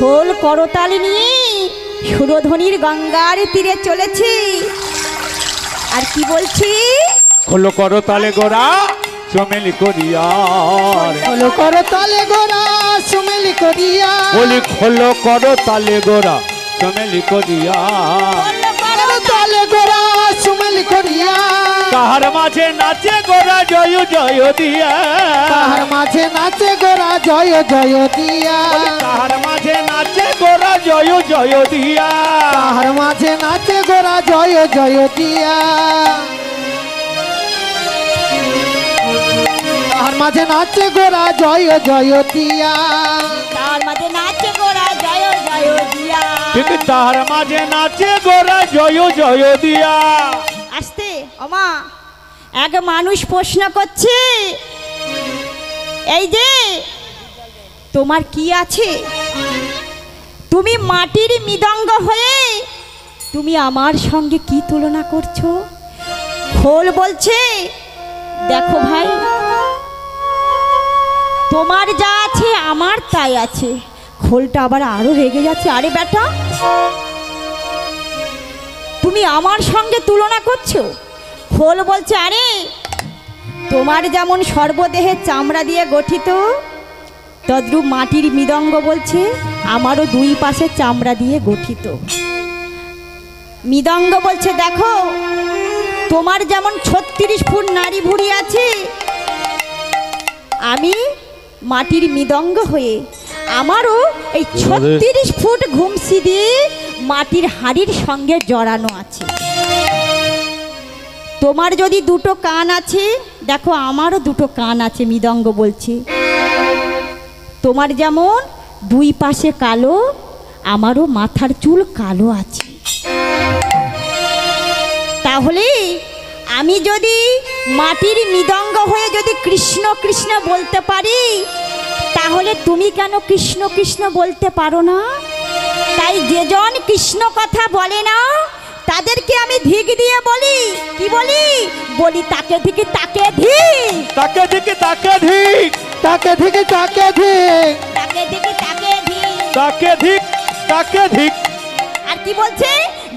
খোল করতাল নিয়ে সুরধ্বনির গঙ্গার তীরে চলেছি। আর কি বলছি? খোল করতালে গোরা চমেলি করিয়া, খোল করতালে গোরা চমেলি করিয়া, বলি খোল করতালে গোরা চমেলি করিয়া, করতালে গোরা চমেলি করিয়া, কাহার মাঝে নাচে গোরা জয় জয় দিয়া, কাহার মাঝে নাচে গোরা জয় জয় দিয়া, কাহার মাঝে নাচে গোরা জয় জয় দিয়া, কাহার মাঝে নাচে গোরা জয় জয় দিয়া, তাহার মাঝে নাচে গোরা জয় জয় দিয়া, তার মাঝে নাচে গোরা জয় জয় দিয়া। ঠিক তাহার মাঝে নাচে গোরা জয় জয় দিয়া। আসতে ওমা, এক মানুষ প্রশ্ন করছে, এই যে তোমার কি আছে? তুমি মাটির মৃদঙ্গ হয়ে তুমি আমার সঙ্গে কি তুলনা করছো? খোল বলছে, দেখো ভাই, তোমার যা আছে আমার তাই আছে। খোলটা আবার আরো রেগে যাচ্ছে, আরে বেটা তুমি আমার সঙ্গে তুলনা করছো? খোল বলছে, আরে তোমার যেমন সর্বদেহে চামড়া দিয়ে গঠিত, তদ্রূপ মাটির মৃদঙ্গ বলছে আমারও দুই পাশে চামড়া দিয়ে গঠিত। মৃদঙ্গ বলছে, দেখো তোমার যেমন 36 ফুট নাড়ি ভুঁড়ি আছে, আমি মাটির মৃদঙ্গ হয়ে আমারও এই 36 ফুট ঘুমসি দিয়ে মাটির হাড়ির সঙ্গে জড়ানো আছে। তোমার যদি দুটো কান আছে, দেখো আমারও দুটো কান আছে, মৃদঙ্গ বলছে তোমার যেমন দুই পাশে কালো, আমারও মাথার চুল কালো আছে। তাহলে আমি যদি মাটির মৃদঙ্গ হয়ে যদি কৃষ্ণ কৃষ্ণ বলতে পারি, তাহলে তুমি কেন কৃষ্ণ কৃষ্ণ বলতে পারো না? তাই যেজন কৃষ্ণ কথা বলে না তাদেরকে আমি ধিক দিয়ে বলি, কি বলি? বলি তাকে ধিক, তাকে ধিক, তাকে ধিক, তাকে ধিক, তাকে ধিক, তাকে ধিক, তাকে ধিক, তাকে ধিক, তাকে ধিক, তাকে ধিক। আর কি বলছে?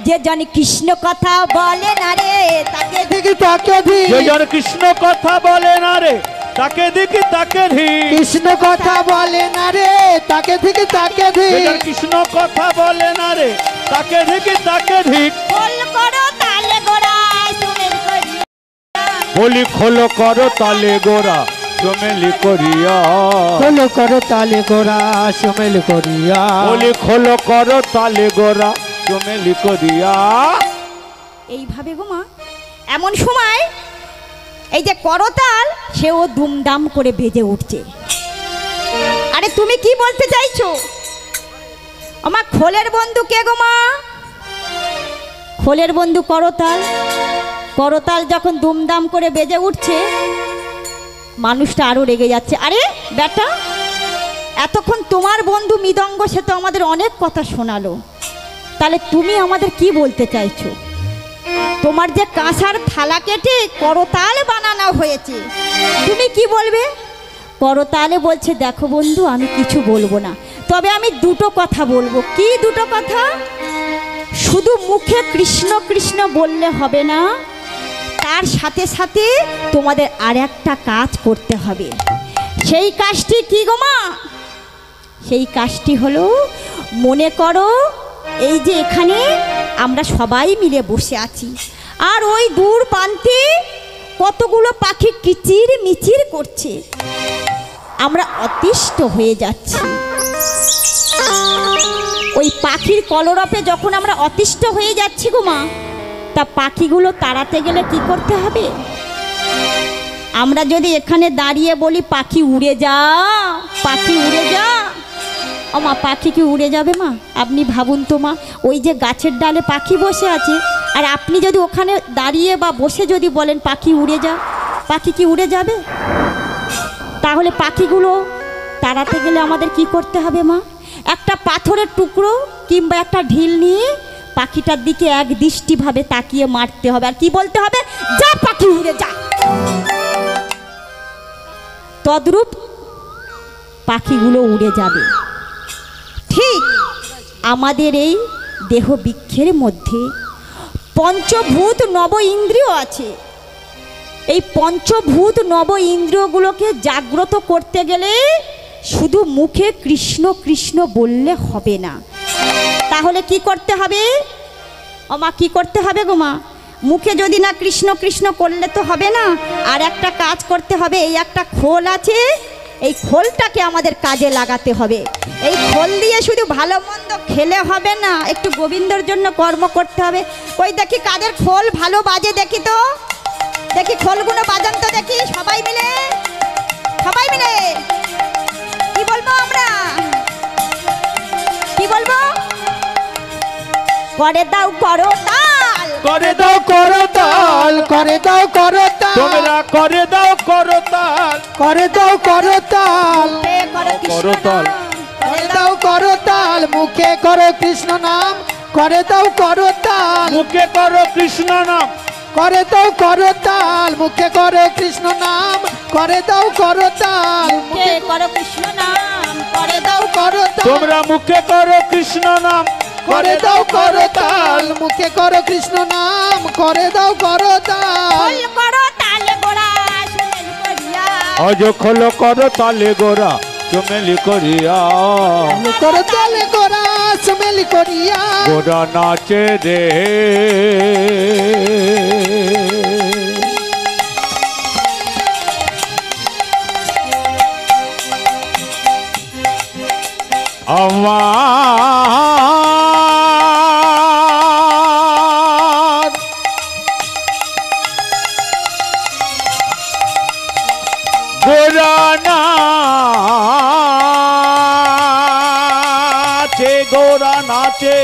যেজন কৃষ্ণ কথা বলে না রে তাকে ধিক, ধিক তাকে ধিক, যেজন কৃষ্ণ কথা বলে না রে তাকে ধিক, তাকে ধিক। কৃষ্ণ কথা বলে না রে তাকে ধিক, তাকে ধিক, যেজন কৃষ্ণ কথা বলে না রে তাকে ধিক, তাকে ধিক। খোল করো তালে গোরা সুমেল করিয়া, বলি খোল করো তালে গোরা চমেলি করিয়া, খোল করতালে গোরা চমেলি করিয়া, বলি খোল করো তালে গোরা চমেলি করিয়া। এইভাবে গো মা, এমন সময় এই যে করতাল সেও দুমদাম করে বেজে উঠছে। আরে তুমি কি বলতে চাইছো? আমার খোলের বন্ধু কে গো মা? খোলের বন্ধু করতাল। করতাল যখন দুমদাম করে বেজে উঠছে, মানুষটা আরো রেগে যাচ্ছে। আরে বেটা, এতক্ষণ তোমার বন্ধু মৃদঙ্গ সে তো আমাদের অনেক কথা শোনালো, তাহলে তুমি আমাদের কি বলতে চাইছো? তোমার যে কাঁসার থালা কেটে করতাল বানানো হয়েছে, তুমি কি বলবে? করতালে বলছে, দেখো বন্ধু আমি কিছু বলবো না, তবে আমি দুটো কথা বলবো। কি দুটো কথা? শুধু মুখে কৃষ্ণ কৃষ্ণ বললে হবে না, তার সাথে সাথে তোমাদের আর একটা কাজ করতে হবে। সেই কাজটি কি গো মা? সেই কাজটি হলো, মনে করো এই যে এখানে আমরা সবাই মিলে বসে আছি, আর ওই দূর প্রান্তে কতগুলো পাখি কিচির মিচির করছে, আমরা অতিষ্ঠ হয়ে যাচ্ছি। ওই পাখির কলরবে যখন আমরা অতিষ্ঠ হয়ে যাচ্ছি গো মা, তা পাখিগুলো তাড়াতে গেলে কি করতে হবে? আমরা যদি এখানে দাঁড়িয়ে বলি পাখি উড়ে যা, পাখি উড়ে যা, ও মা পাখি কি উড়ে যাবে মা? আপনি ভাবুন তো মা, ওই যে গাছের ডালে পাখি বসে আছে, আর আপনি যদি ওখানে দাঁড়িয়ে বা বসে যদি বলেন পাখি উড়ে যা, পাখি কি উড়ে যাবে? তাহলে পাখিগুলো তাড়াতে গেলে আমাদের কি করতে হবে মা? একটা পাথরের টুকরো কিংবা একটা ঢিল নিয়ে পাখিটার দিকে এক দৃষ্টিভাবে তাকিয়ে মারতে হবে, আর কি বলতে হবে? যা পাখি উড়ে যা। তদ্রূপ পাখিগুলো উড়ে যাবে। ঠিক আমাদের এই দেহ বৃক্ষের মধ্যে পঞ্চভূত নব ইন্দ্রিয় আছে। এই পঞ্চভূত নব ইন্দ্রিয়গুলোকে জাগ্রত করতে গেলে শুধু মুখে কৃষ্ণ কৃষ্ণ বললে হবে না। তাহলে কি করতে হবে? ও মা, কি করতে হবে গো মা? মুখে যদি না কৃষ্ণ কৃষ্ণ করলে তো হবে না। আর একটা কাজ করতে হবে, এই একটা খোল আছে, এই খোলটাকে আমাদের কাজে লাগাতে হবে। এই খোল দিয়ে শুধু ভালো মন্দ খেলে হবে না, একটু গোবিন্দর জন্য কর্ম করতে হবে। ওই দেখি কাদের খোল ভালো বাজে, দেখি তো, দেখি খোলগুলো বাজান তো দেখি, সবাই মিলে, সবাই মিলে। কি বলবো আমরা? কি বলবো? করে দাও করো তাল, করে দাও করো তাল, করে দাও করো তাল, তোমরা করে দাও করো তাল, করে দাও করো তাল, হে করো কৃষ্ণ করতাল। নাম, করে দাও করো তাল, মুখে করো কৃষ্ণ নাম, করে দাও করো তাল, মুখে করো কৃষ্ণ নাম, করে দাও করো তাল, মুখে করো কৃষ্ণ নাম, করে দাও করো তাল, হে করো কৃষ্ণ নাম, করে দাও করো তাল, তোমরা মুখে করো কৃষ্ণ নাম, করে দাও করো তাল, মুখে করো কৃষ্ণ নাম, করে দাও করো তাল, খোল করো তালে গোড়া সুমেল করিয়া, অজ খোল করো তালে গোরা চমেলি করিয়া, করো তালে গোরা সুমেলি করিয়া, গোরা নাচে রে। আমার গোরা নাচে, গোরা নাচে,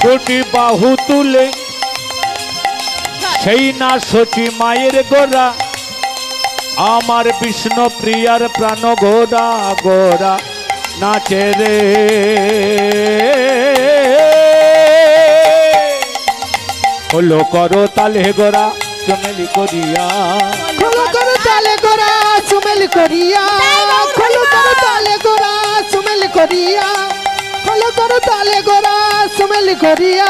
দুটি বাহু তুলে সেই না সচি মায়ের গোরা, আমার বিষ্ণু প্রিয়ার প্রাণ গোরা, গোরা নাচে রে। হলো করো তালে গোরা চমেলি করিয়া, খোলো করো তালে গোরা সুমেলি করিয়া, খোলো করো তালে গোরা সুমেলি করিয়া, খোলো করো তালে গোরা সুমেলি করিয়া,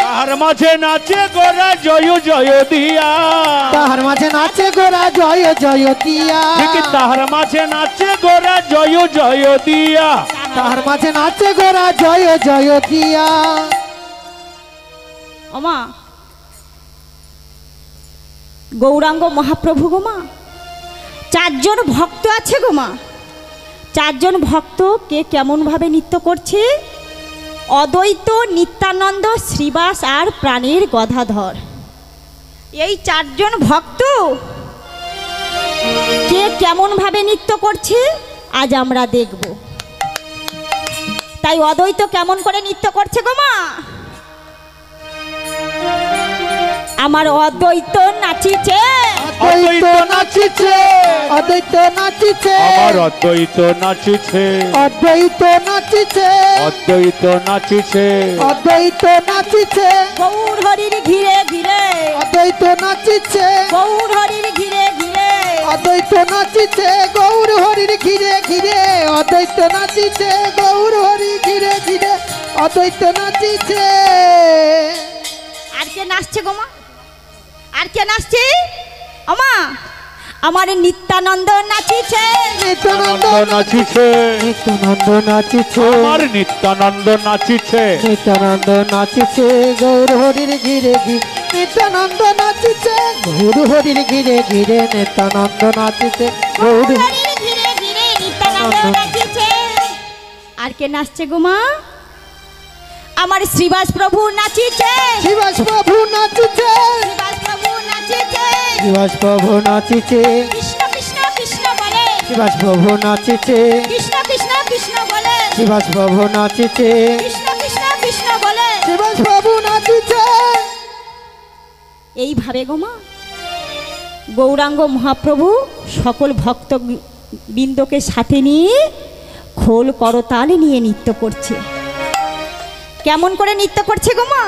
তাহার মাঝে নাচে গোরা জয় জয় দিয়া, তাহার মাঝে নাচে গোরা জয় জয় দিয়া, ঠিক তাহার মাঝে নাচে গোরা জয় জয় দিয়া, তাহার মাঝে নাচে গোরা জয় জয় দিয়া। ওমা গৌরাঙ্গ মহাপ্রভু গো মা, চারজন ভক্ত আছে গো মা। চারজন ভক্ত কে কেমনভাবে নৃত্য করছে? অদ্বৈত, নিত্যানন্দ, শ্রীবাস আর প্রাণের গদাধর। এই চারজন ভক্ত কে কেমনভাবে নৃত্য করছে আজ আমরা দেখব। তাই অদ্বৈত কেমন করে নৃত্য করছে গো মা? আমার অদ্বৈত নাচিছে, অদ্বৈত নাচিছে, অদ্বৈত নাচিছে, আমার অদ্বৈত নাচিছে, অদ্বৈত নাচিছে, অদ্বৈত নাচিছে, অদ্বৈত নাচিছে, গৌর হরির ঘিরে ঘিরে, অদ্বৈত নাচিছে, গৌর হরির ঘিরে ঘিরে, অদ্বৈত নাচিছে, গৌর হরির ঘিরে ঘিরে, অদ্বৈত নাচিছে, গৌর হরি ঘিরে ঘিরে, অদ্বৈত নাচিছে। আর কে নাচছে গো মা? আর কে নাচছে? আমা আমার নিত্যানন্দ নাচিছে, নিত্যানন্দ নাচিছে, নিত্যানন্দ নাচিছে, আমার নিত্যানন্দ নাচিছে, নিত্যানন্দ নাচিছে, গৌর হরির ঘিরে ঘিরে, নিত্যানন্দ নাচিছে, গৌর হরির ঘিরে ঘিরে, নিত্যানন্দ নাচিছে, গৌর হরির ঘিরে ঘিরে নিত্যানন্দ নাচিছে। আর কে নাচছে গো মা? আমার শ্রীবাস প্রভু নাচিছে, শিবাস প্রভু নাচিছে, শ্রীবাস প্রভু নাচিছে, শিবাস প্রভু নাচিছে, কৃষ্ণ কৃষ্ণ কৃষ্ণ বলে, শিবাস প্রভু নাচিছে, কৃষ্ণ কৃষ্ণ কৃষ্ণ বলে, শিবাস প্রভু নাচিছে, কৃষ্ণ কৃষ্ণ কৃষ্ণ বলে। শিবাস প্রভু নাচিছে। এইভাবে গো মা গৌরাঙ্গ মহাপ্রভু সকল ভক্ত বৃন্দকে সাথে নিয়ে খোল করতাল নিয়ে নৃত্য করছে। কেমন করে নৃত্য করছে গো মা?